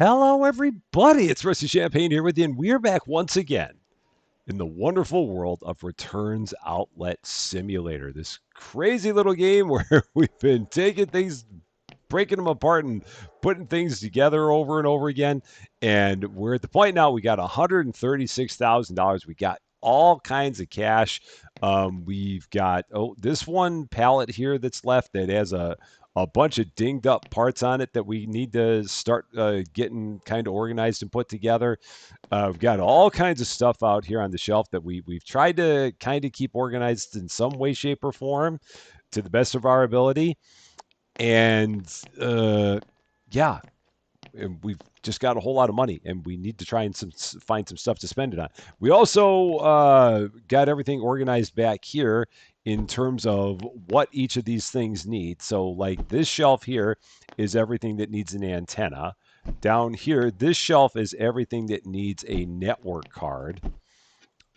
Hello, everybody. It's Rusty Champaign here with you, and we're back once again in the wonderful world of Returns Outlet Simulator. This crazy little game where we've been taking things, breaking them apart, and putting things together over and over again. And we're at the point now we got $136,000. We got all kinds of cash. We've got this one pallet here that's left that has a bunch of dinged up parts on it that we need to start getting kind of organized and put together. We've got all kinds of stuff out here on the shelf that we've tried to kind of keep organized in some way, shape, or form to the best of our ability. And yeah, and we've just got a whole lot of money, and we need to try and find some stuff to spend it on. We also got everything organized back here in terms of what each of these things need. So, like this shelf here is everything that needs an antenna. Down here, this shelf is everything that needs a network card.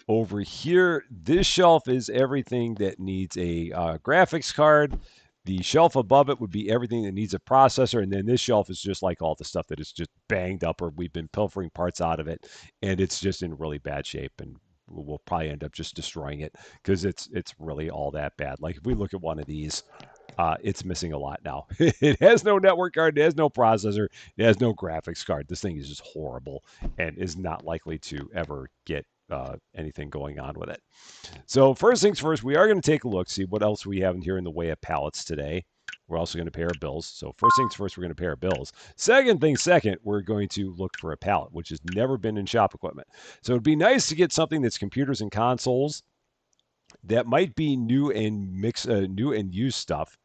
Over here, this shelf is everything that needs a graphics card. The shelf above it would be everything that needs a processor, and then this shelf is just like all the stuff that is just banged up or we've been pilfering parts out of it, and it's just in really bad shape, and we'll probably end up just destroying it because it's really all that bad. Like if we look at one of these, it's missing a lot now. It has no network card, it has no processor, it has no graphics card. This thing is just horrible and is not likely to ever get anything going on with it. So first things first, we are going to take a look, see what else we have in here in the way of pallets today. We're also going to pay our bills. So first things first, we're going to pay our bills. Second thing second, we're going to look for a pallet, which has never been in shop equipment. So it'd be nice to get something that's computers and consoles that might be new and used stuff.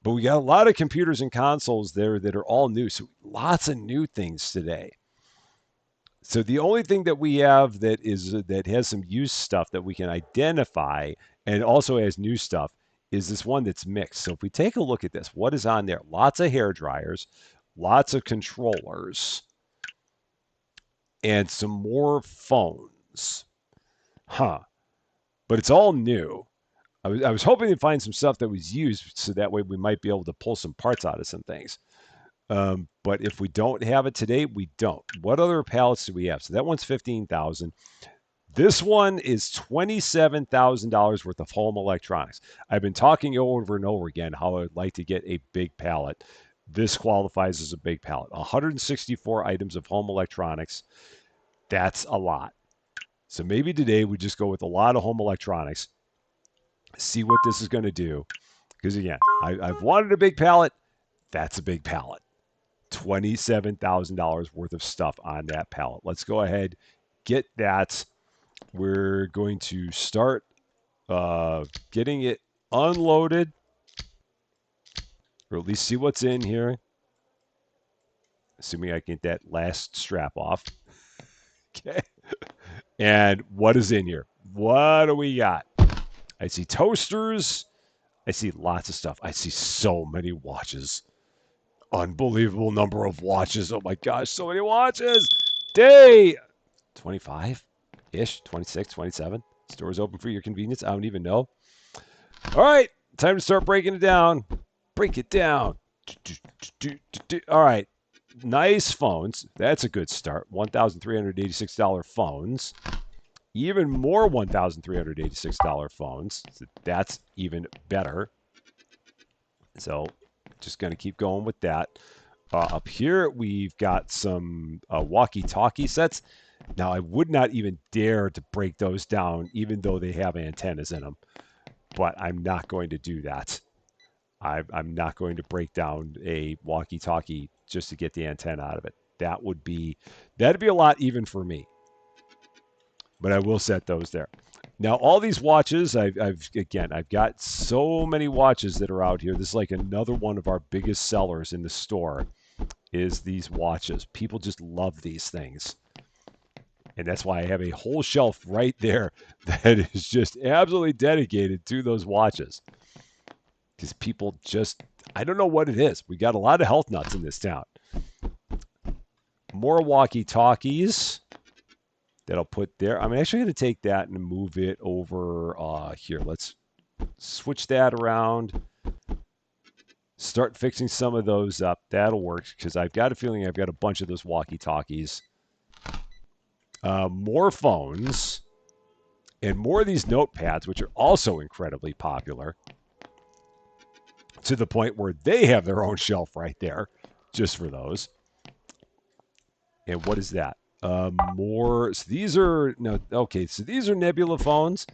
But we got a lot of computers and consoles there that are all new. So lots of new things today. So the only thing that we have that has some used stuff that we can identify and also has new stuff is this one that's mixed. So if we take a look at this, what is on there? Lots of hair dryers, lots of controllers, and some more phones. Huh. But it's all new. I was hoping to find some stuff that was used so that way we might be able to pull some parts out of some things. But if we don't have it today, we don't. What other pallets do we have? So that one's 15,000. This one is $27,000 worth of home electronics. I've been talking over and over again how I'd like to get a big pallet. This qualifies as a big pallet. 164 items of home electronics. That's a lot. So maybe today we just go with a lot of home electronics. See what this is going to do. Because again, I've wanted a big pallet. That's a big pallet. $27,000 worth of stuff on that pallet. Let's go ahead, get that. We're going to start getting it unloaded, or at least see what's in here. Assuming I can get that last strap off. Okay. And what is in here? What do we got? I see toasters. I see lots of stuff. I see so many watches. Unbelievable number of watches. Oh my gosh, so many watches. Day 25-ish, 26, 27. Store's open for your convenience. I don't even know. All right, time to start breaking it down. Break it down. All right, nice phones. That's a good start. $1,386 phones. Even more $1,386 phones. So that's even better. So just going to keep going with that. Up here, we've got some walkie-talkie sets. Now, I would not even dare to break those down, even though they have antennas in them. But I'm not going to do that. I'm not going to break down a walkie-talkie just to get the antenna out of it. That'd be a lot even for me. But I will set those there. Now, all these watches, I've got so many watches that are out here. This is like another one of our biggest sellers in the store is these watches. People just love these things. And that's why I have a whole shelf right there that is just absolutely dedicated to those watches. Because people just, I don't know what it is. We got a lot of health nuts in this town. More walkie-talkies that I'll put there. I'm actually going to take that and move it over here. Let's switch that around. Start fixing some of those up. That'll work because I've got a feeling I've got a bunch of those walkie-talkies. More phones and more of these notepads, which are also incredibly popular to the point where they have their own shelf right there just for those. And what is that? More. So these are no. Okay, so these are Nebula phones.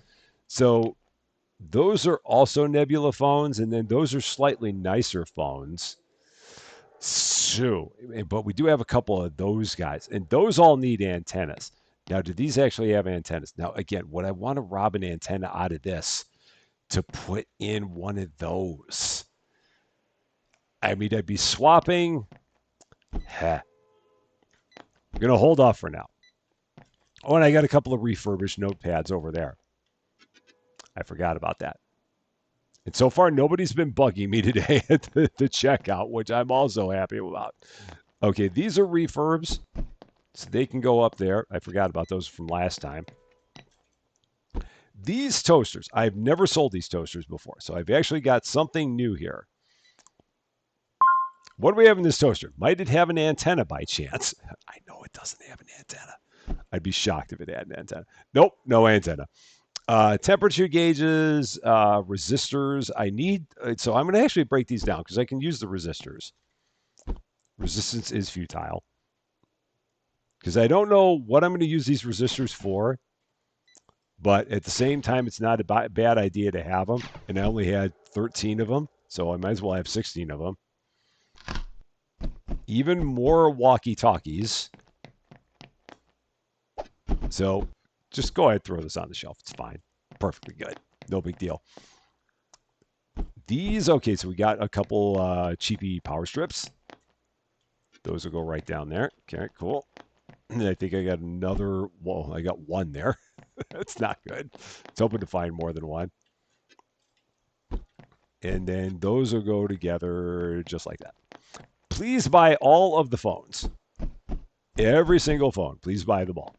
So those are also Nebula phones, and then those are slightly nicer phones. So, but we do have a couple of those guys, and those all need antennas. Now, do these actually have antennas? Now, again, would I want to rob an antenna out of this to put in one of those? I mean, I'd be swapping. Heh. I'm going to hold off for now. Oh, and I got a couple of refurbished notepads over there. I forgot about that. And so far, nobody's been bugging me today at the checkout, which I'm also happy about. Okay, these are refurbs, so they can go up there. I forgot about those from last time. These toasters, I've never sold these toasters before, so I've actually got something new here. What do we have in this toaster? Might it have an antenna by chance? I know it doesn't have an antenna. I'd be shocked if it had an antenna. Nope, no antenna. Temperature gauges, resistors. I need, so I'm going to actually break these down because I can use the resistors. Resistance is futile because I don't know what I'm going to use these resistors for, but at the same time, it's not a bad idea to have them. And I only had 13 of them, so I might as well have 16 of them. Even more walkie-talkies. So just go ahead and throw this on the shelf. It's fine. Perfectly good. No big deal. These, okay, so we got a couple cheapy power strips. Those will go right down there. Okay, cool. And I think I got another, well, I got one there. That's not good. It's hoping to find more than one. And then those will go together just like that. Please buy all of the phones. Every single phone. Please buy them all.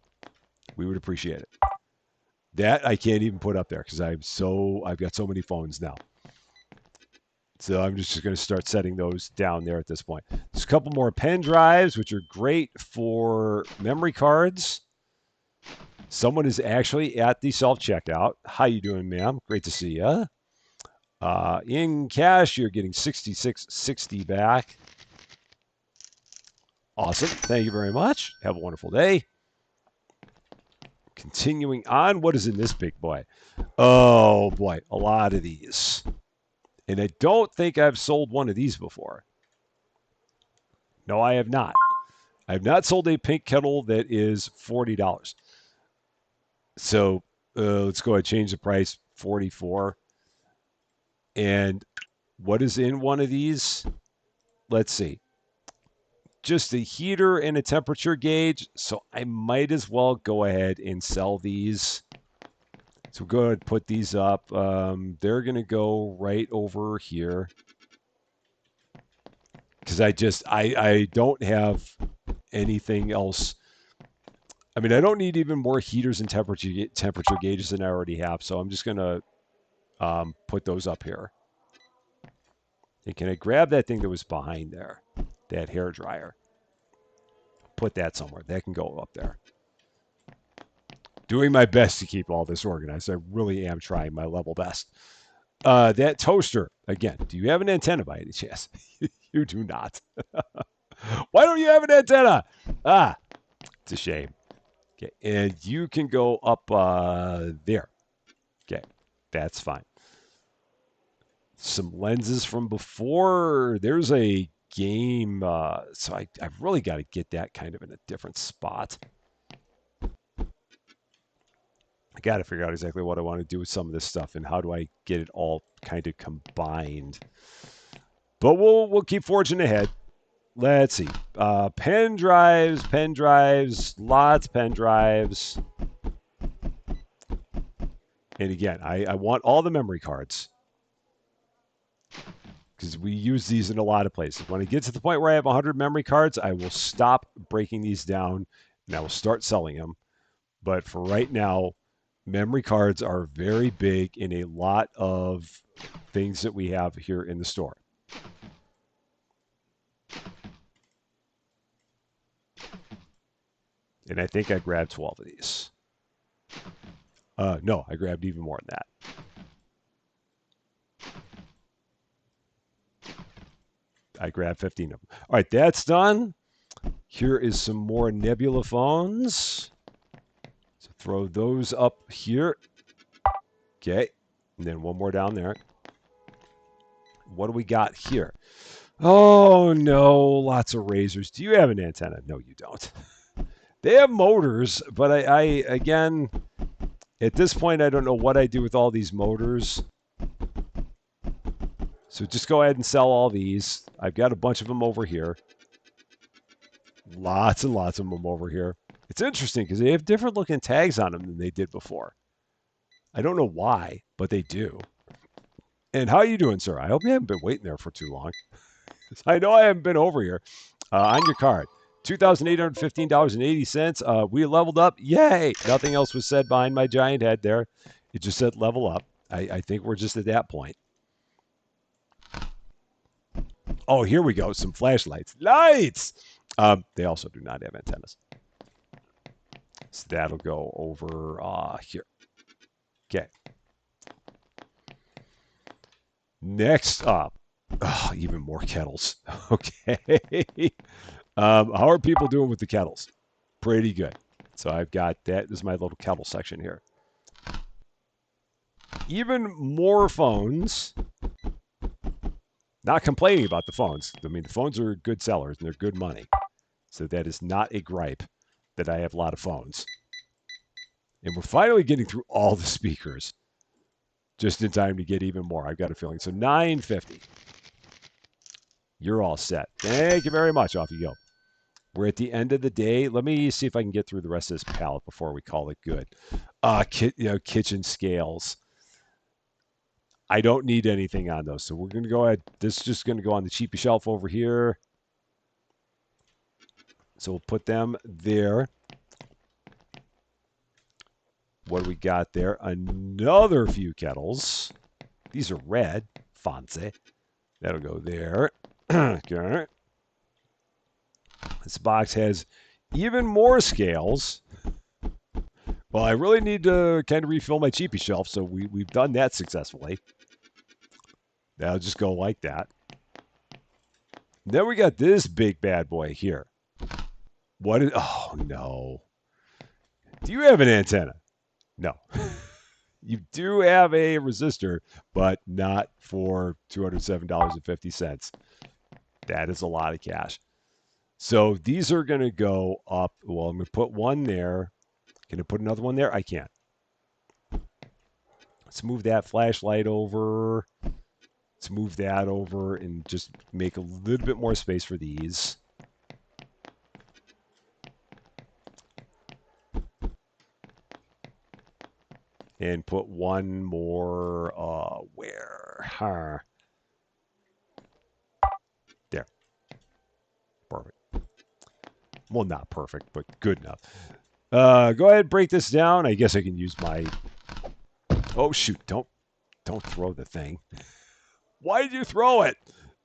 We would appreciate it. That I can't even put up there because I've got so many phones now. So I'm just going to start setting those down there at this point. There's a couple more pen drives, which are great for memory cards. Someone is actually at the self-checkout. How you doing, ma'am? Great to see you. In cash, you're getting $66.60 back. Awesome. Thank you very much. Have a wonderful day. Continuing on, what is in this big boy? Oh, boy, a lot of these. And I don't think I've sold one of these before. No, I have not. I have not sold a pink kettle that is $40. So let's go ahead and change the price, $44. And what is in one of these? Let's see. Just a heater and a temperature gauge. So I might as well go ahead and sell these. So we'll go ahead and put these up. They're going to go right over here. Because I don't have anything else. I mean, I don't need even more heaters and temperature gauges than I already have. So I'm just going to put those up here. And can I grab that thing that was behind there? That hair dryer. Put that somewhere. That can go up there. Doing my best to keep all this organized. I really am trying my level best. That toaster, again, do you have an antenna by any chance? You do not. Why don't you have an antenna? Ah, it's a shame. Okay, and you can go up there. Okay, that's fine. Some lenses from before. There's a game, so I've really got to get that kind of in a different spot. I got to figure out exactly what I want to do with some of this stuff and how do I get it all kind of combined. But we'll keep forging ahead. Let's see. Pen drives, lots of pen drives. And again, I want all the memory cards because we use these in a lot of places. When I get to the point where I have 100 memory cards, I will stop breaking these down and I will start selling them. But for right now, memory cards are very big in a lot of things that we have here in the store. And I think I grabbed 12 of these. No, I grabbed even more than that. I grabbed 15 of them. All right, that's done. Here is some more Nebula phones. So throw those up here. Okay. And then one more down there. What do we got here? Oh, no. Lots of razors. Do you have an antenna? No, you don't. They have motors, but I again, at this point, I don't know what I do with all these motors. So just go ahead and sell all these. I've got a bunch of them over here. Lots and lots of them over here. It's interesting because they have different looking tags on them than they did before. I don't know why, but they do. And how you doing, sir? I hope you haven't been waiting there for too long. I know I haven't been over here. On your card, $2,815.80. We leveled up. Yay! Nothing else was said behind my giant head there. It just said level up. I think we're just at that point. Oh, here we go. Some flashlights. Lights! They also do not have antennas. So that'll go over here. Okay. Next up, even more kettles. Okay. How are people doing with the kettles? Pretty good. So I've got that. This is my little kettle section here. Even more phones. Not complaining about the phones. I mean, the phones are good sellers and they're good money. So that is not a gripe that I have a lot of phones. And we're finally getting through all the speakers just in time to get even more. I've got a feeling. So $9.50. You're all set. Thank you very much. Off you go. We're at the end of the day. Let me see if I can get through the rest of this pallet before we call it good. Kitchen scales. I don't need anything on those. So we're going to go ahead. This is just going to go on the cheapy shelf over here. So we'll put them there. What do we got there? Another few kettles. These are red. Fancy. That'll go there. Okay. This box has even more scales. Well, I really need to kind of refill my cheapy shelf, so we've done that successfully. That'll just go like that. Then we got this big bad boy here. What is... Oh, no. Do you have an antenna? No. You do have a resistor, but not for $207.50. That is a lot of cash. So these are going to go up. Well, I'm going to put one there. Can I put another one there? I can't. Let's move that flashlight over. Let's move that over and just make a little bit more space for these. And put one more, where? There. Perfect. Well, not perfect, but good enough. Go ahead and break this down. I guess I can use my... Oh, shoot. Don't throw the thing. Why did you throw it?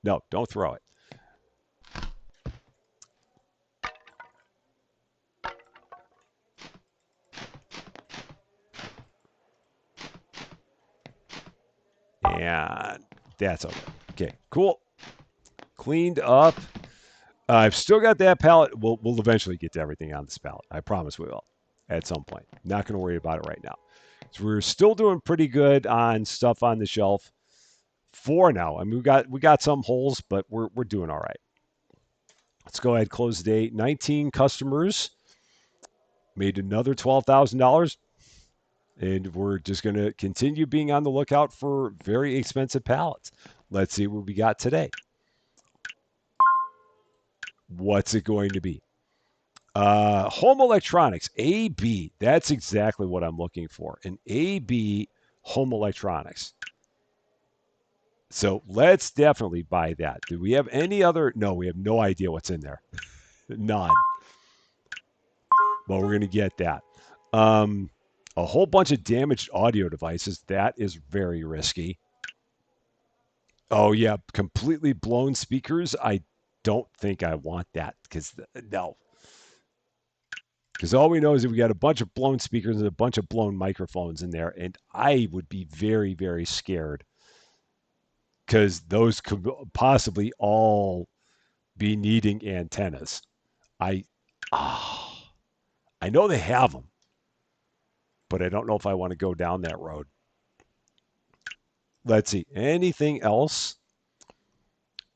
No, don't throw it. And that's okay. Okay, cool. Cleaned up. I've still got that pallet. We'll eventually get to everything on this pallet. I promise we will at some point. Not going to worry about it right now. So we're still doing pretty good on stuff on the shelf for now. I mean, we got some holes, but we're doing all right. Let's go ahead and close the day. 19 customers made another $12,000. And we're just going to continue being on the lookout for very expensive pallets. Let's see what we got today. What's it going to be? Home electronics, AB. That's exactly what I'm looking for. An AB home electronics. So let's definitely buy that. Do we have any other? No, we have no idea what's in there. None. Well, we're going to get that. A whole bunch of damaged audio devices. That is very risky. Oh, yeah. Completely blown speakers. I don't think I want that because, no. Because all we know is that we got a bunch of blown speakers and a bunch of blown microphones in there, and I would be very, very scared because those could possibly all be needing antennas. I, oh, I know they have them, but I don't know if I want to go down that road. Let's see. Anything else?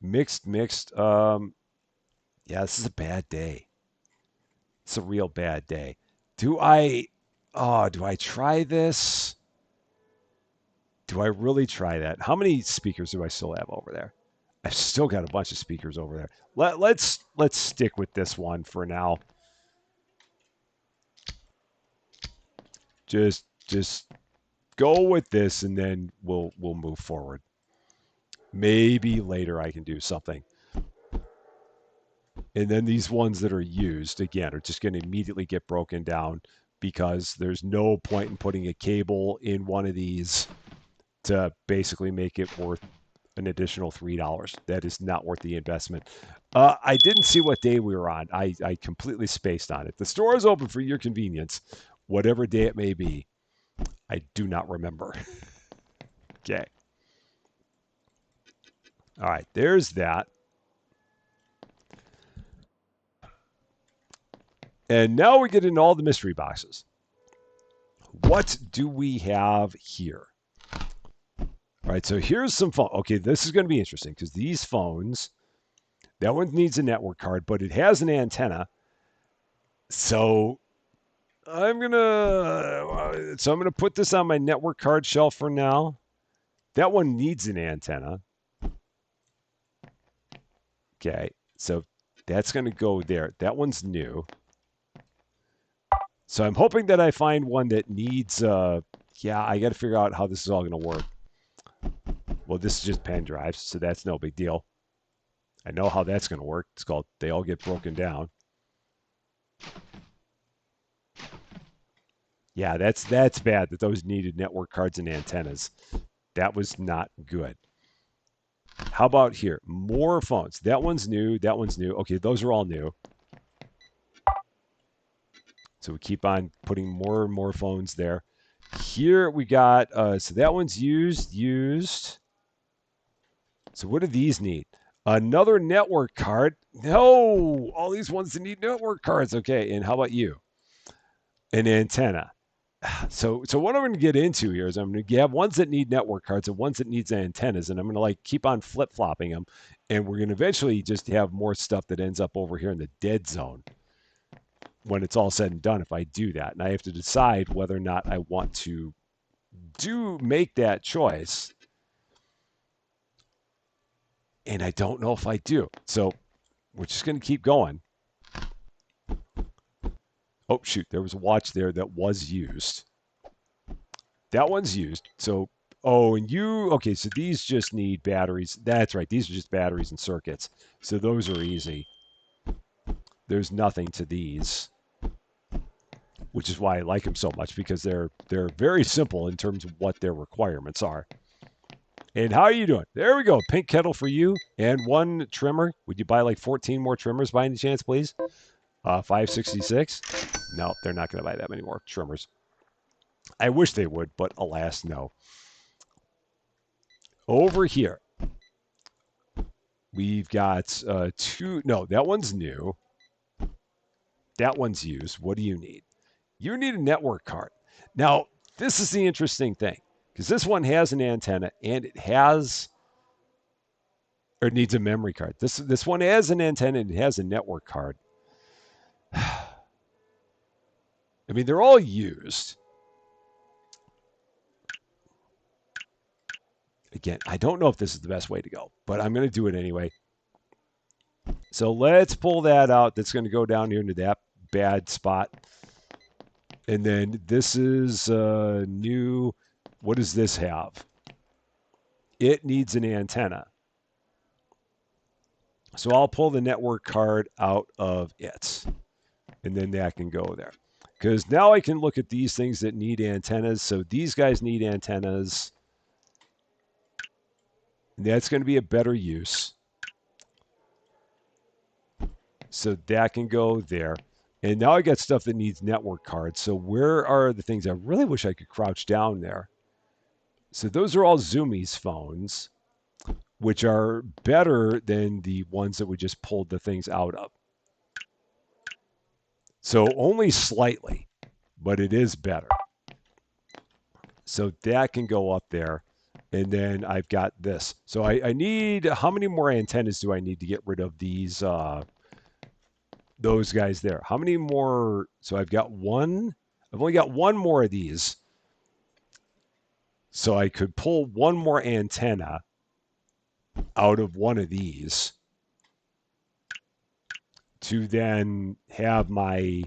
Mixed. Yeah, this is a bad day. It's a real bad day. Do I? Oh, do I try this? Do I really try that? How many speakers do I still have over there? I've still got a bunch of speakers over there. Let's stick with this one for now. Just go with this, and then we'll move forward. Maybe later I can do something. And then these ones that are used, again, are just going to immediately get broken down because there's no point in putting a cable in one of these to basically make it worth an additional $3. That is not worth the investment. I didn't see what day we were on. I completely spaced on it. The store is open for your convenience, whatever day it may be. I do not remember. Okay. All right, there's that. And now we get into all the mystery boxes. What do we have here? All right, so here's some phone. Okay, this is going to be interesting because these phones, that one needs a network card, but it has an antenna. So I'm gonna put this on my network card shelf for now. That one needs an antenna. Okay, so that's gonna go there. That one's new. So I'm hoping that I find one that needs. Yeah, I got to figure out how this is all gonna work. Well, this is just pen drives, so that's no big deal. I know how that's gonna work. It's called they all get broken down. Yeah, that's bad that those needed network cards and antennas. That was not good. How about here? More phones. That one's new. That one's new. Okay, those are all new. So we keep on putting more and more phones there. Here we got, so that one's used. So what do these need? Another network card. No, all these ones that need network cards. Okay, and how about you? An antenna. So what I'm going to get into here is I'm going to have ones that need network cards and ones that needs antennas, and I'm going to like keep on flip flopping them, and we're going to eventually just have more stuff that ends up over here in the dead zone when it's all said and done. If I do that, and I have to decide whether or not I want to make that choice, and I don't know if I do. So we're just going to keep going. Oh shoot, there was a watch there that was used. That one's used. So, okay, so these just need batteries. That's right. These are just batteries and circuits. So those are easy. There's nothing to these, which is why I like them so much because they're very simple in terms of what their requirements are. And how are you doing? There we go. Pink kettle for you and one trimmer. Would you buy like 14 more trimmers by any chance, please? 566. No, they're not going to buy that many more trimmers. I wish they would, but alas, no. Over here, we've got two. No, that one's new. That one's used. What do you need? You need a network card. Now, this is the interesting thing because this one has an antenna and it has or it needs a memory card. This one has an antenna and it has a network card. I mean, they're all used. Again, I don't know if this is the best way to go, but I'm going to do it anyway. So let's pull that out. That's going to go down here into that bad spot. And then this is new. What does this have? It needs an antenna. So I'll pull the network card out of it. And then that can go there. Because now I can look at these things that need antennas. So these guys need antennas. And that's going to be a better use. So that can go there. And now I got stuff that needs network cards. So where are the things I really wish I could crouch down there? So those are all Zoomies phones, which are better than the ones that we just pulled the things out of. So only slightly, but it is better. So that can go up there. And then I've got this. So I need, how many more antennas do I need to get rid of these, those guys there? How many more? So I've got one. I've only got one more of these. So I could pull one more antenna out of one of these to then have my,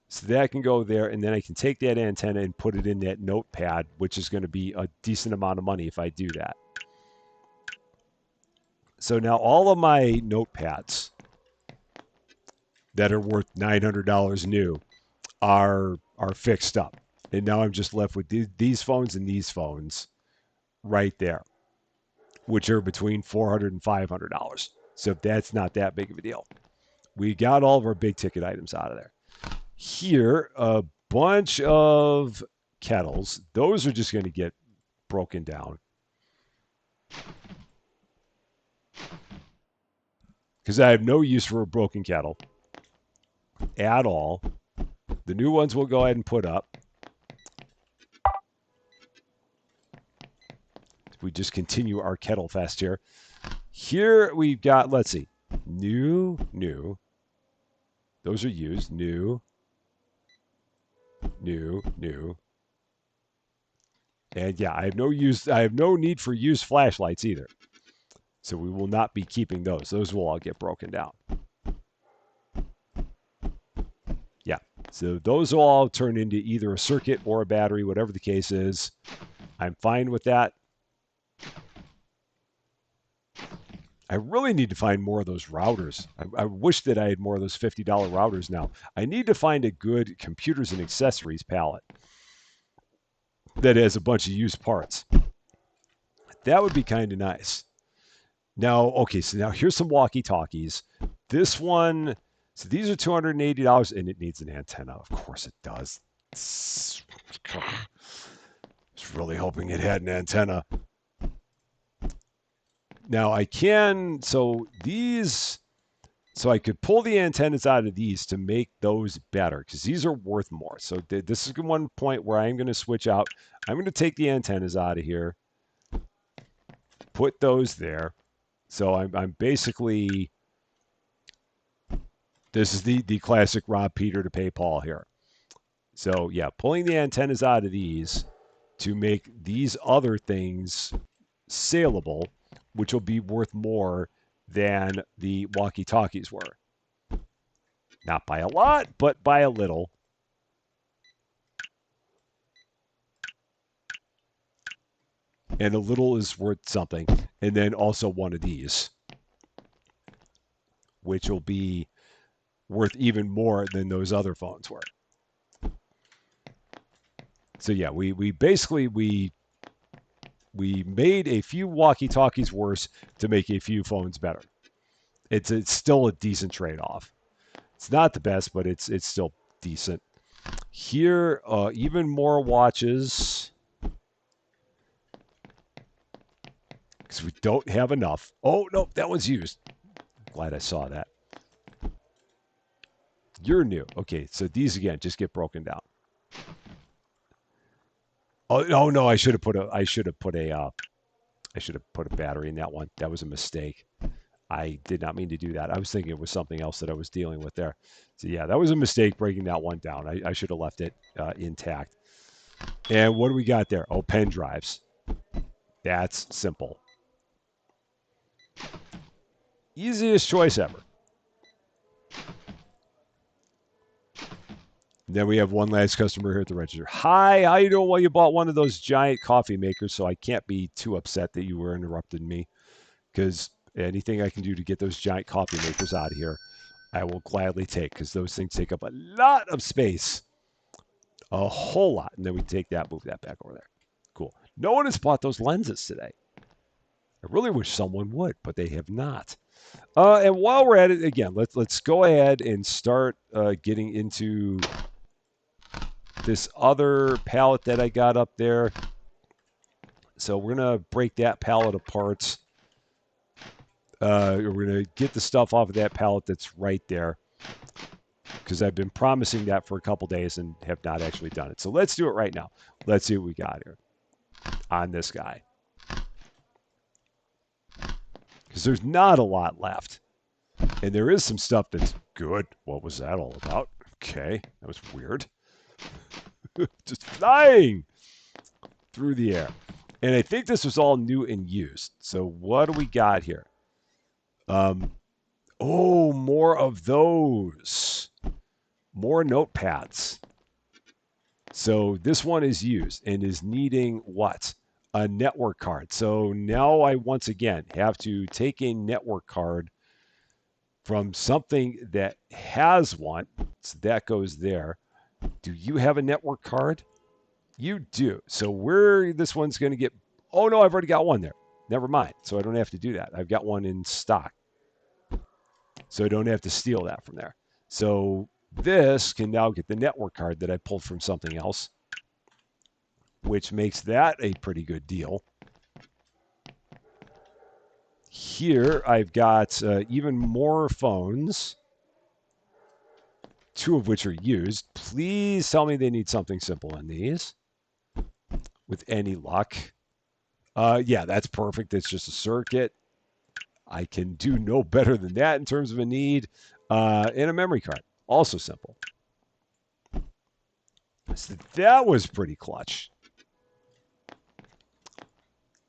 so that can go there, and then I can take that antenna and put it in that notepad, which is going to be a decent amount of money if I do that. So now all of my notepads that are worth $900 new are fixed up. And now I'm just left with these phones and these phones right there, which are between $400 and $500. So that's not that big of a deal. We got all of our big ticket items out of there. Here, a bunch of kettles. Those are just going to get broken down because I have no use for a broken kettle at all. The new ones we'll go ahead and put up. We just continue our kettle fest here. Here we've got, let's see, new. Those are used. New. And yeah, I have no need for used flashlights either. So we will not be keeping those. Those will all get broken down. Yeah. So those will all turn into either a circuit or a battery, whatever the case is. I'm fine with that. I really need to find more of those routers. I wish that I had more of those $50 routers now. I need to find a good computers and accessories pallet that has a bunch of used parts. That would be kind of nice. Now, okay, so now here's some walkie-talkies. This one, so these are $280, and it needs an antenna. Of course it does. I was really hoping it had an antenna. Now I can, so I could pull the antennas out of these to make those better because these are worth more. So this is one point where I'm going to switch out. I'm going to take the antennas out of here, put those there. So I'm basically, this is the classic rob Peter to pay Paul here. So yeah, pulling the antennas out of these to make these other things saleable, which will be worth more than the walkie-talkies were. Not by a lot, but by a little. And a little is worth something. And then also one of these, which will be worth even more than those other phones were. So yeah, we basically we made a few walkie-talkies worse to make a few phones better. It's still a decent trade-off. It's not the best, but it's still decent. Here, even more watches because we don't have enough. Oh no, that one's used. Glad I saw that. You're new. Okay, so these again just get broken down. Oh no, I should have put a battery in that one. That was a mistake. I did not mean to do that. I was thinking it was something else that I was dealing with there. So yeah, that was a mistake breaking that one down. I should have left it intact. And what do we got there? Oh, pen drives. That's simple. Easiest choice ever. And then we have one last customer here at the register. Hi, how you doing? Well, you bought one of those giant coffee makers, so I can't be too upset that you were interrupting me because anything I can do to get those giant coffee makers out of here, I will gladly take because those things take up a lot of space. A whole lot. And then we take that, move that back over there. Cool. No one has bought those lenses today. I really wish someone would, but they have not. And while we're at it, again, let's go ahead and start getting into this other pallet that I got up there. So we're gonna break that pallet apart. We're gonna get the stuff off of that pallet that's right there, because I've been promising that for a couple days and have not actually done it. So let's do it right now. Let's see what we got here on this guy, because there's not a lot left. And there is some stuff that's good. What was that all about? Okay, that was weird. Just flying through the air. And I think this was all new and used. So what do we got here? Oh, more of those. More notepads. So this one is used and is needing what? A network card. So now I once again have to take a network card from something that has one. So that goes there. Do you have a network card? You do. So this one's going to get, oh no, I've already got one there. Never mind. So I don't have to do that. I've got one in stock. So I don't have to steal that from there. So this can now get the network card that I pulled from something else, which makes that a pretty good deal. Here I've got even more phones, two of which are used. Please tell me they need something simple in these with any luck. Yeah, that's perfect. It's just a circuit. I can do no better than that in terms of a need. And a memory card, also simple. So that was pretty clutch.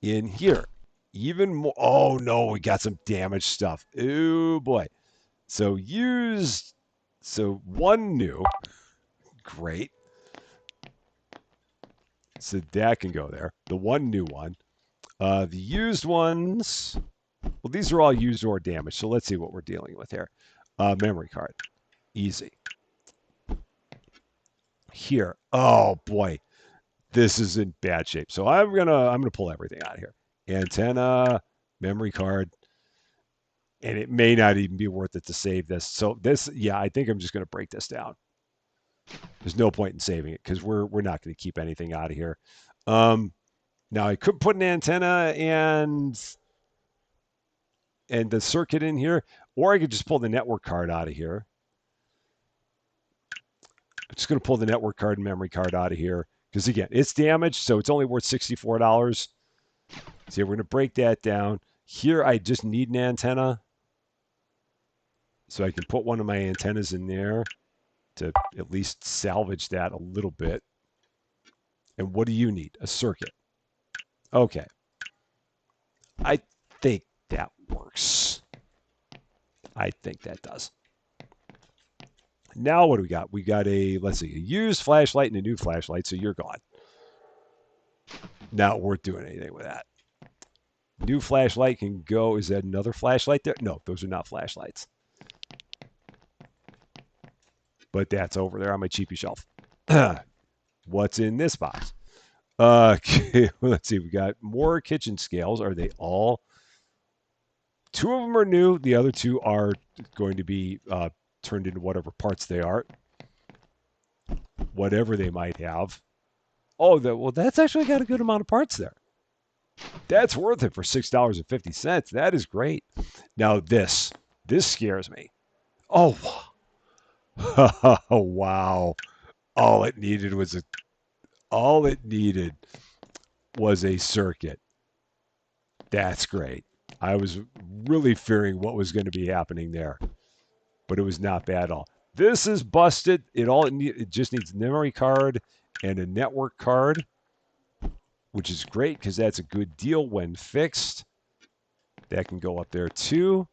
In here, even more. Oh no, we got some damaged stuff. Oh boy. So used. So one new. Great. So that can go there. The one new one. The used ones. Well, these are all used or damaged. So let's see what we're dealing with here. Memory card. Easy. Here. Oh boy. This is in bad shape. So I'm gonna pull everything out of here. Antenna, memory card, and it may not even be worth it to save this. So this, yeah, I think I'm just gonna break this down. There's no point in saving it because we're not going to keep anything out of here. Now I could put an antenna and the circuit in here, or I could just pull the network card out of here. I'm just going to pull the network card and memory card out of here because again, it's damaged, so it's only worth $64. So we're going to break that down. Here I just need an antenna, so I can put one of my antennas in there to at least salvage that a little bit. And what do you need? A circuit. Okay. I think that works. I think that does. Now what do we got? We got let's see, a used flashlight and a new flashlight, so you're gone. Not worth doing anything with that. New flashlight can go. Is that another flashlight there? No, those are not flashlights. But that's over there on my cheapy shelf. What's in this box? Okay, let's see. We got more kitchen scales. Are they all? Two of them are new. The other two are going to be turned into whatever parts they are, whatever they might have. Oh, well, that's actually got a good amount of parts there. That's worth it for $6.50. That is great. Now this scares me. Oh, wow! All it needed was a circuit. That's great. I was really fearing what was going to be happening there, but it was not bad at all. This is busted. It just needs a memory card and a network card, which is great because that's a good deal when fixed. That can go up there too.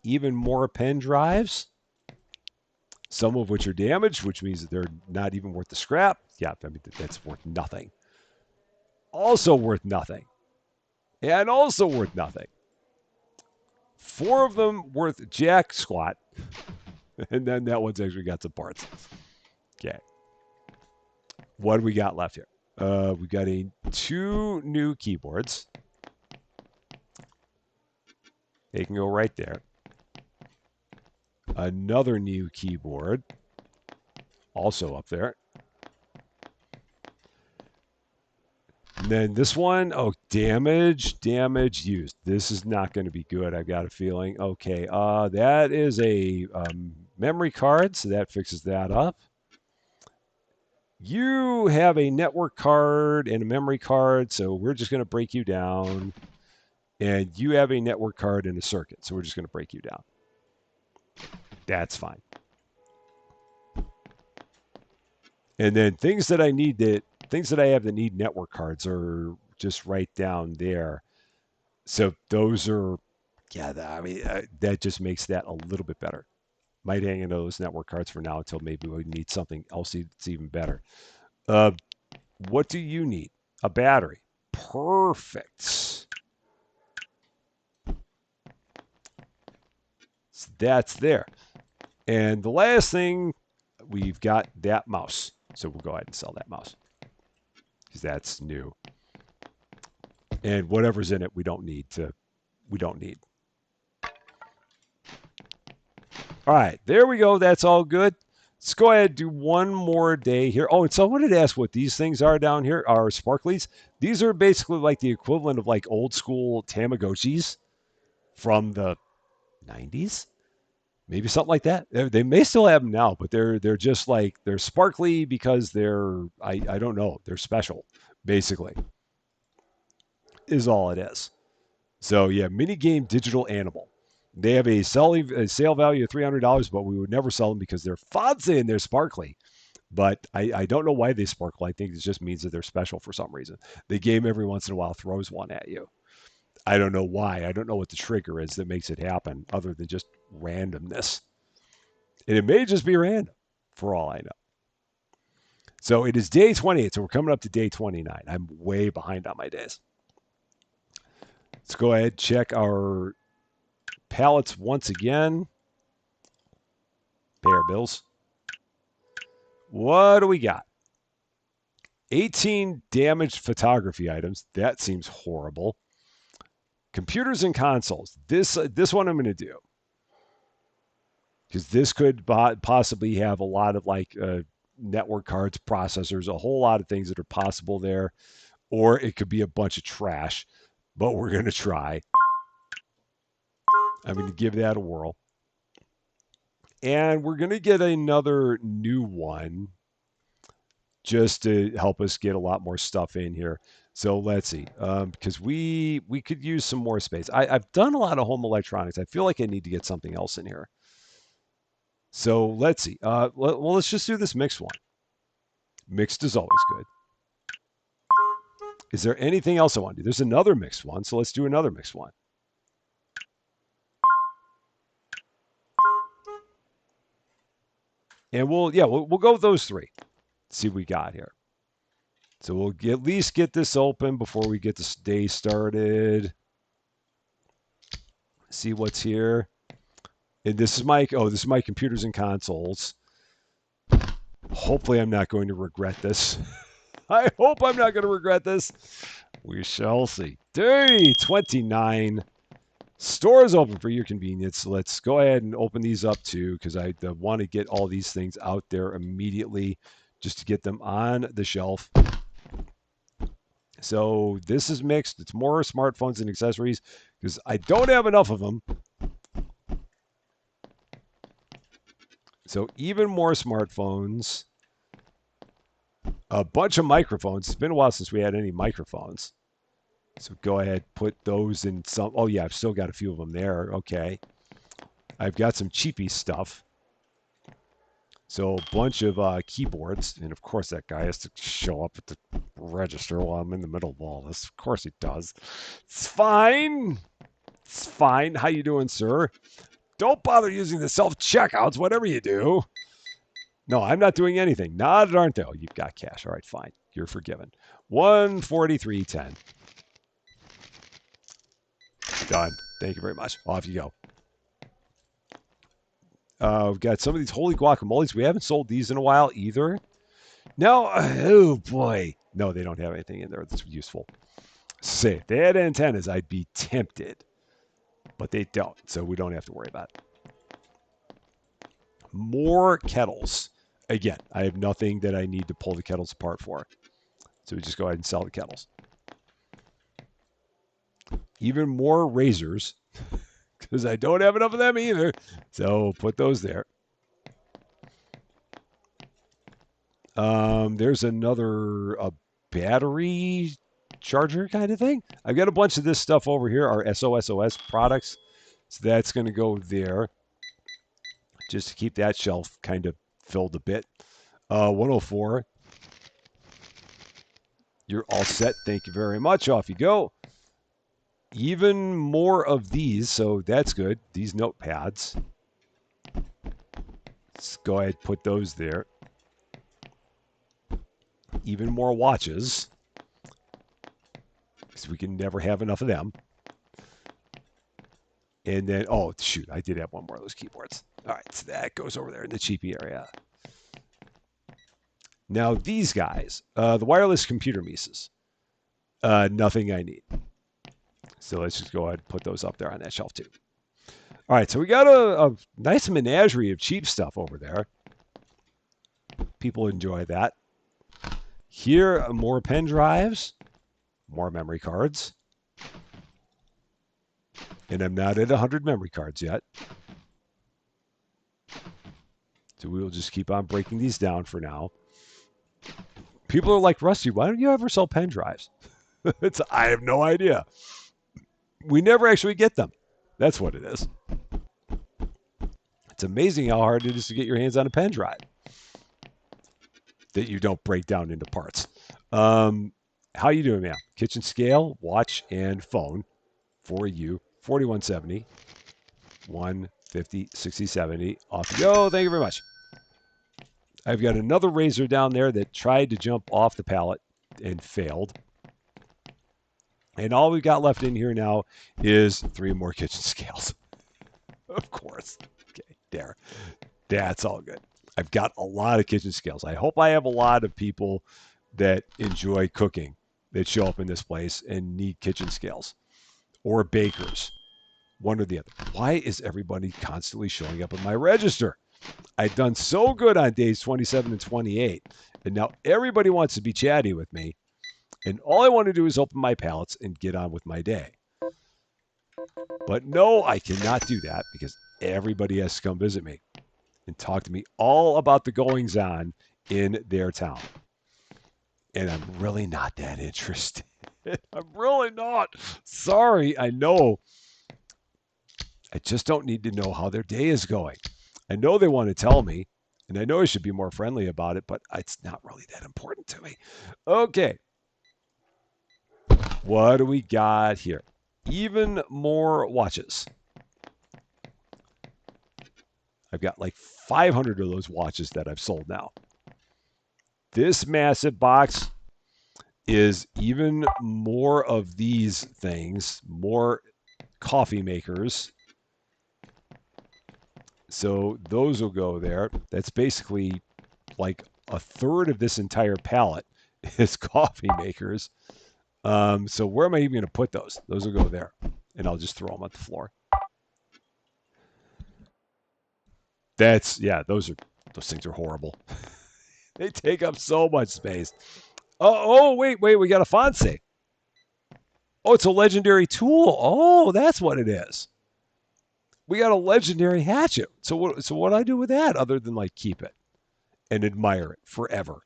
Even more pen drives, some of which are damaged, which means that they're not even worth the scrap. Yeah, I mean, that's worth nothing. Also worth nothing. And also worth nothing. 4 of them worth jack squat. And then that one's actually got some parts. Okay. What do we got left here? We got 2 new keyboards. They can go right there. Another new keyboard, also up there. And then this one, oh, damage used. This is not going to be good. I've got a feeling. Okay, that is a memory card, so that fixes that up. You have a network card and a memory card, so we're just going to break you down. And you have a network card and a circuit, so we're just going to break you down. That's fine. And then things that I have that need network cards are just right down there. So those are, yeah, that just makes that a little bit better. Might hang in those network cards for now until maybe we need something else that's even better. What do you need? A battery. Perfect. So that's there. And the last thing, we've got that mouse. So we'll go ahead and sell that mouse because that's new. And whatever's in it, we don't need. All right, there we go. That's all good. Let's go ahead and do one more day here. Oh, and so I wanted to ask what these things are down here, are sparklies. These are basically like the equivalent of like old school Tamagotchis from the 90s. Maybe something like that. They may still have them now, but they're just like, they're sparkly because they're, I don't know, they're special, basically, is all it is. So yeah, mini game digital animal. They have a sale value of $300, but we would never sell them because they're fancy and they're sparkly. But I don't know why they sparkle. I think it just means that they're special for some reason. The game every once in a while throws one at you. I don't know why. I don't know what the trigger is that makes it happen other than just randomness. And it may just be random for all I know. So it is day 28. So we're coming up to day 29. I'm way behind on my days. Let's go ahead and check our pallets once again. Pay our bills. What do we got? 18 damaged photography items. That seems horrible. Computers and consoles. This one I'm going to do. Because this could possibly have a lot of like network cards, processors, a whole lot of things that are possible there. Or it could be a bunch of trash. But we're going to try. I'm going to give that a whirl. And we're going to get another new one just to help us get a lot more stuff in here. So let's see, because we could use some more space. I've done a lot of home electronics. I feel like I need to get something else in here. So let's see. Well, let's just do this mixed one. Mixed is always good. Is there anything else I want to do? There's another mixed one, so let's do another mixed one. And we'll go with those three. See what we got here. So we'll at least get this open before we get this day started. See what's here. And this is my computers and consoles. Hopefully I'm not going to regret this. I hope I'm not going to regret this. We shall see. Day 29. Store is open for your convenience. Let's go ahead and open these up too, because I want to get all these things out there immediately just to get them on the shelf. So this is mixed. It's more smartphones and accessories because I don't have enough of them. So even more smartphones. A bunch of microphones. It's been a while since we had any microphones. So go ahead, put those in some. Oh, yeah, I've still got a few of them there. Okay. I've got some cheapy stuff. So a bunch of keyboards. And, of course, that guy has to show up at the register while I'm in the middle of all this. Of course he does. It's fine. It's fine. How you doing, sir? Don't bother using the self-checkouts, whatever you do. No, I'm not doing anything. Not at aren't they? Oh, you've got cash. All right, fine. You're forgiven. 143.10. Done. Thank you very much. Off you go. We've got some of these holy guacamoles. We haven't sold these in a while either. No. Oh, boy. No, they don't have anything in there that's useful. Say, if they had antennas, I'd be tempted. but they don't, so we don't have to worry about it. More kettles. Again, I have nothing that I need to pull the kettles apart for. So we just go ahead and sell the kettles. Even more razors, because I don't have enough of them either. So put those there. There's another battery charger kind of thing. I've got a bunch of this stuff over here, our SOSOS products. So that's going to go there just to keep that shelf kind of filled a bit. 104. You're all set. Thank you very much. Off you go. Even more of these, so that's good. These notepads. Let's go ahead and put those there. Even more watches, because we can never have enough of them. And then, oh, shoot, I did have one more of those keyboards. All right, so that goes over there in the cheapy area. Now, these guys, the wireless computer Mises, nothing I need. So let's just go ahead and put those up there on that shelf, too. All right, so we got a nice menagerie of cheap stuff over there. People enjoy that. Here, more pen drives, more memory cards. And I'm not at 100 memory cards yet. So we will just keep on breaking these down for now. People are like, Rusty, why don't you ever sell pen drives? I have no idea. We never actually get them. That's what it is. It's amazing how hard it is to get your hands on a pen drive that you don't break down into parts. How you doing, ma'am? Kitchen scale, watch, and phone for you. 4170, 150, 60, 70. Off you go. Thank you very much. I've got another razor down there that tried to jump off the pallet and failed. And all we've got left in here now is 3 more kitchen scales. Of course. Okay, there. That's all good. I've got a lot of kitchen scales. I hope I have a lot of people that enjoy cooking that show up in this place and need kitchen scales. Or bakers. One or the other. Why is everybody constantly showing up at my register? I've done so good on days 27 and 28, and now everybody wants to be chatty with me, and all I want to do is open my pallets and get on with my day. But no, I cannot do that because everybody has to come visit me and talk to me all about the goings-on in their town. And I'm really not that interested. I'm really not. Sorry, I know. I just don't need to know how their day is going. I know they want to tell me, and I know I should be more friendly about it, but it's not really that important to me. Okay. What do we got here? Even more watches. I've got like 500 of those watches that I've sold now. This massive box is even more of these things, more coffee makers. So those will go there. That's basically like a third of this entire pallet is coffee makers. So where am I even going to put those? Those will go there. And I'll just throw them on the floor. Those things are horrible. They take up so much space. Wait, we got a Fonse. Oh, it's a legendary tool. Oh, that's what it is. We got a legendary hatchet. So what do I do with that other than like keep it and admire it forever?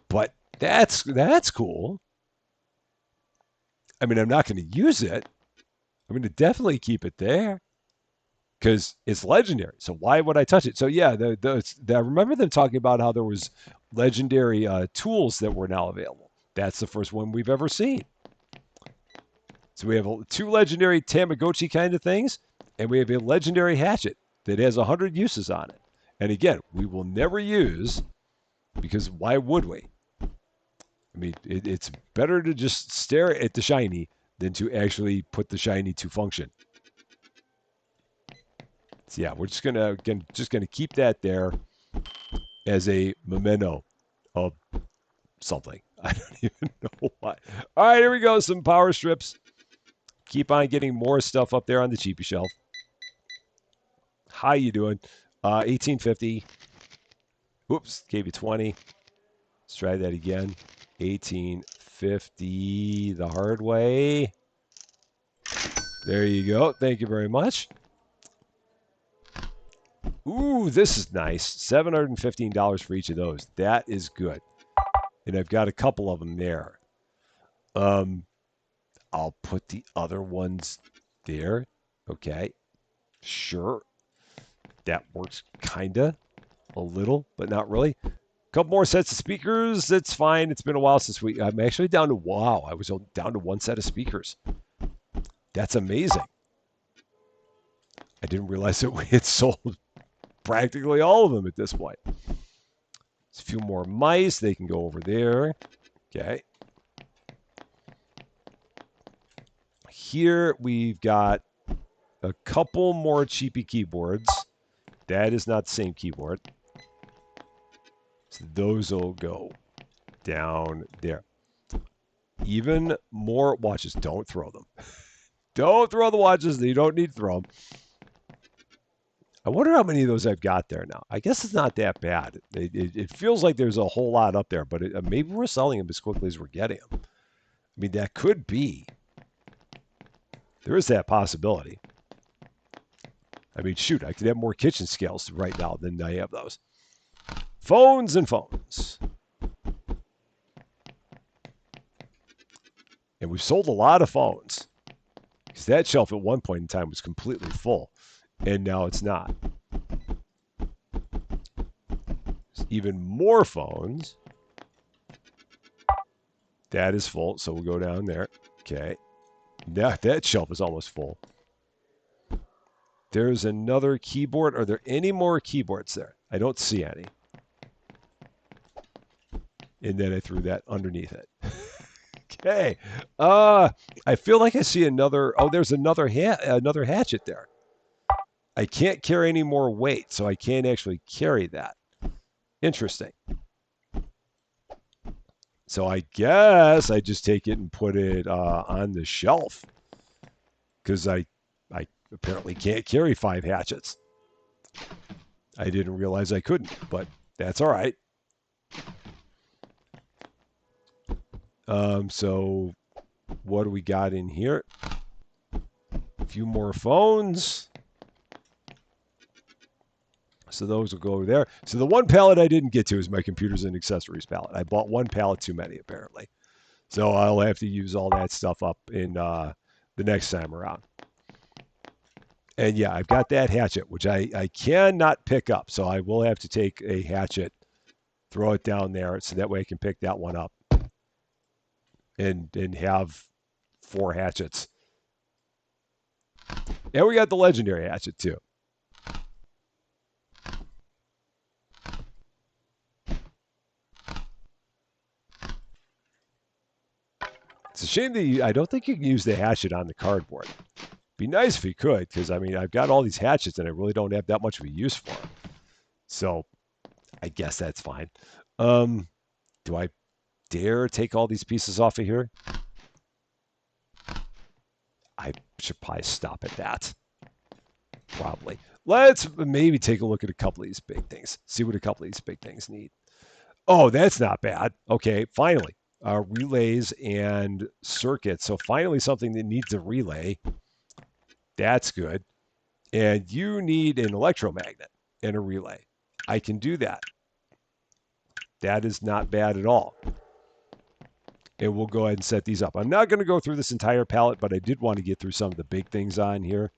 But that's cool. I mean, I'm not going to use it. I'm going to definitely keep it there because it's legendary. So why would I touch it? So yeah, I remember them talking about how there was legendary tools that were now available. That's the first one we've ever seen. So we have 2 legendary Tamagotchi kind of things, and we have a legendary hatchet that has 100 uses on it. And again, we will never use because why would we? I mean, it's better to just stare at the shiny than to actually put the shiny to function. So yeah, we're just gonna keep that there as a memento of something. I don't even know why. All right, here we go. Some power strips. Keep on getting more stuff up there on the cheapy shelf. How you doing? 1850. Whoops, gave you 20. Let's try that again. 1850 the hard way. There you go. Thank you very much. Ooh, this is nice. $715 for each of those. That is good. And I've got a couple of them there. I'll put the other ones there. Okay. Sure. That works kinda. A little, but not really. A couple more sets of speakers. It's fine. It's been a while since I'm actually down to, wow, I was down to one set of speakers. That's amazing. I didn't realize that we had sold practically all of them at this point. There's a few more mice. They can go over there. Okay. Here we've got a couple more cheapy keyboards. That is not the same keyboard. So those will go down there. Even more watches. Don't throw them. Don't throw the watches. You don't need to throw them. I wonder how many of those I've got there now. I guess it's not that bad. It feels like there's a whole lot up there, but maybe we're selling them as quickly as we're getting them. I mean, that could be. There is that possibility. I mean, shoot, I could have more kitchen scales right now than I have those. Phones and phones. And we've sold a lot of phones. Because that shelf at one point in time was completely full. And now it's not. There's even more phones. That is full, so we'll go down there. Okay. Now that shelf is almost full. There's another keyboard. Are there any more keyboards there? I don't see any. And then I threw that underneath it. Okay. I feel like I see another. Oh, there's another hatchet there. I can't carry any more weight, so I can't actually carry that. Interesting. So I guess I just take it and put it on the shelf because I apparently can't carry 5 hatchets. I didn't realize I couldn't, but that's all right. So what do we got in here? A few more phones. So those will go over there. So the one pallet I didn't get to is my computers and accessories pallet. I bought one pallet too many, apparently. So I'll have to use all that stuff up in the next time around. And yeah, I've got that hatchet, which I cannot pick up. So I will have to take a hatchet, throw it down there, so that way I can pick that one up and have 4 hatchets. And we got the legendary hatchet too. It's a shame that I don't think you can use the hatchet on the cardboard. Be nice if you could, because I mean, I've got all these hatchets and I really don't have that much of a use for them. So I guess that's fine. Do I dare take all these pieces off of here? I should probably stop at that. Probably. Let's maybe take a look at a couple of these big things. See what a couple of these big things need. Oh, that's not bad. Okay, finally. Relays and circuits. So finally something that needs a relay. That's good. And you need an electromagnet and a relay. I can do that. That is not bad at all. And we'll go ahead and set these up. I'm not going to go through this entire palette, but I did want to get through some of the big things on here.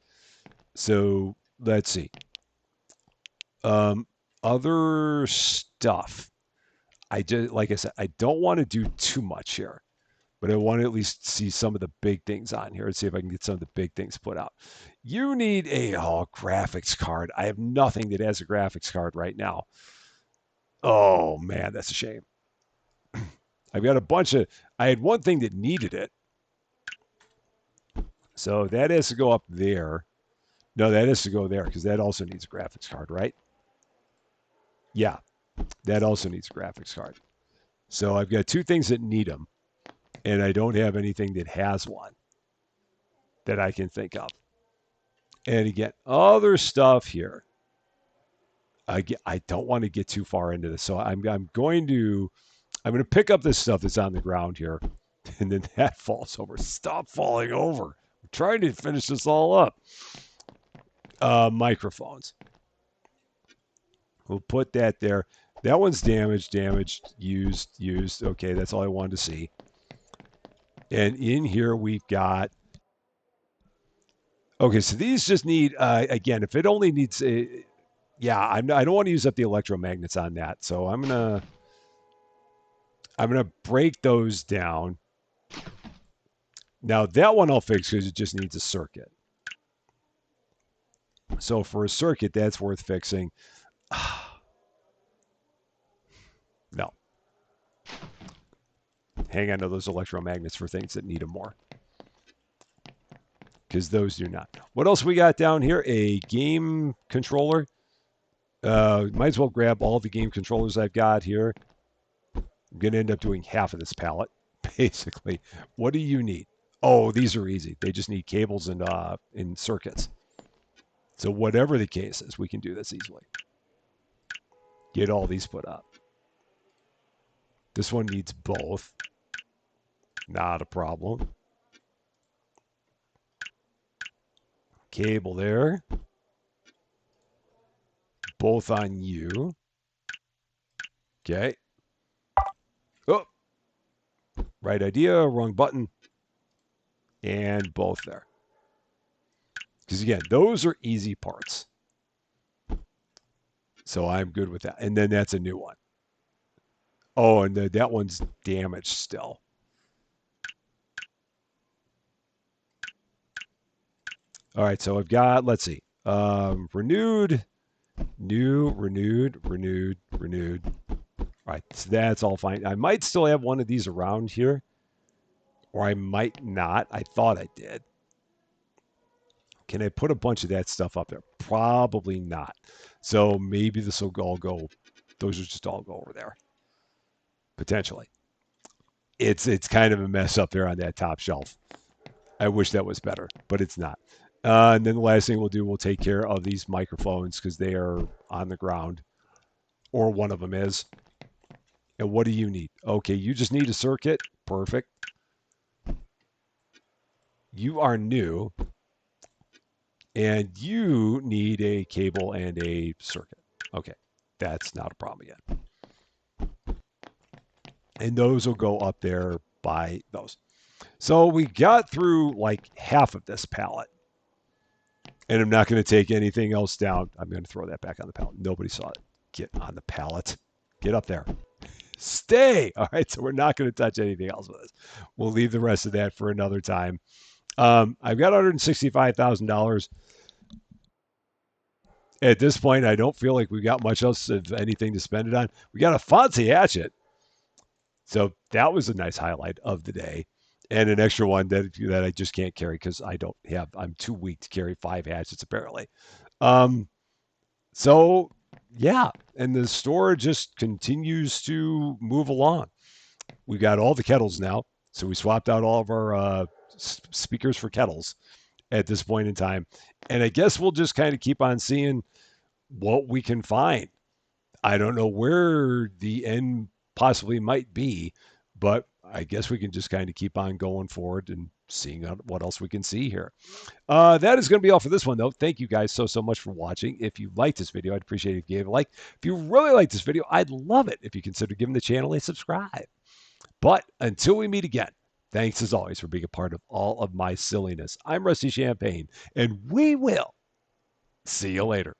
So let's see. Other stuff. Like I said, I don't want to do too much here, but I want to at least see some of the big things on here and see if I can get some of the big things put out. You need a graphics card. I have nothing that has a graphics card right now. Oh man, that's a shame. I've got a bunch of, I had one thing that needed it. So that has to go up there. No, that has to go there because that also needs a graphics card, right? Yeah, that also needs a graphics card. So I've got 2 things that need them, and I don't have anything that has one that I can think of. And again, other stuff here. I don't want to get too far into this, so I'm going to pick up this stuff that's on the ground here, and then that falls over. Stop falling over. I'm trying to finish this all up. Microphones. We'll put that there. That one's damaged, used. Okay, that's all I wanted to see. And in here we've got. Okay, so these just need again. If it only needs, yeah, I don't want to use up the electromagnets on that, so I'm gonna break those down. Now that one I'll fix because it just needs a circuit. So for a circuit, that's worth fixing. No, hang on to those electromagnets for things that need them more, because those do not. What else we got down here? A game controller. Might as well grab all the game controllers I've got here. I'm going to end up doing half of this pallet, basically. What do you need? Oh, these are easy. They just need cables and in circuits. So whatever the case is, we can do this easily. Get all these put up. This one needs both. Not a problem. Cable there. Both on you. Okay. Oh, right idea, wrong button. And both there. Because again, those are easy parts. So I'm good with that. And then that's a new one. Oh, and that one's damaged still. All right, so I've got, let's see, renewed, new, renewed. All right, so that's all fine. I might still have one of these around here, or I might not. I thought I did. Can I put a bunch of that stuff up there? Probably not. So maybe this will all go, those will just all go over there, potentially. It's kind of a mess up there on that top shelf. I wish that was better, but it's not. And then the last thing we'll do, we'll take care of these microphones because they are on the ground, or one of them is. And what do you need? Okay, you just need a circuit. Perfect. You are new, and you need a cable and a circuit. Okay, that's not a problem again. And those will go up there by those. So we got through like half of this pallet. And I'm not going to take anything else down. I'm going to throw that back on the pallet. Nobody saw it. Get on the pallet. Get up there. Stay. All right. So we're not going to touch anything else with this. We'll leave the rest of that for another time. I've got $165,000. At this point, I don't feel like we've got much else of anything to spend it on. We got a fancy hatchet. So that was a nice highlight of the day. And an extra one that I just can't carry because I'm too weak to carry 5 hatchets apparently. So yeah, and the store just continues to move along. We've got all the kettles now. So we swapped out all of our speakers for kettles at this point in time. And I guess we'll just kind of keep on seeing what we can find. I don't know where the end possibly might be, but I guess we can just kind of keep on going forward and seeing what else we can see here. That is going to be all for this one, though. Thank you guys so much for watching. If you liked this video, I'd appreciate it if you gave a like. If you really like this video, I'd love it if you consider giving the channel a subscribe. But until we meet again, thanks as always for being a part of all of my silliness. I'm Rusty Champagne, and we will see you later.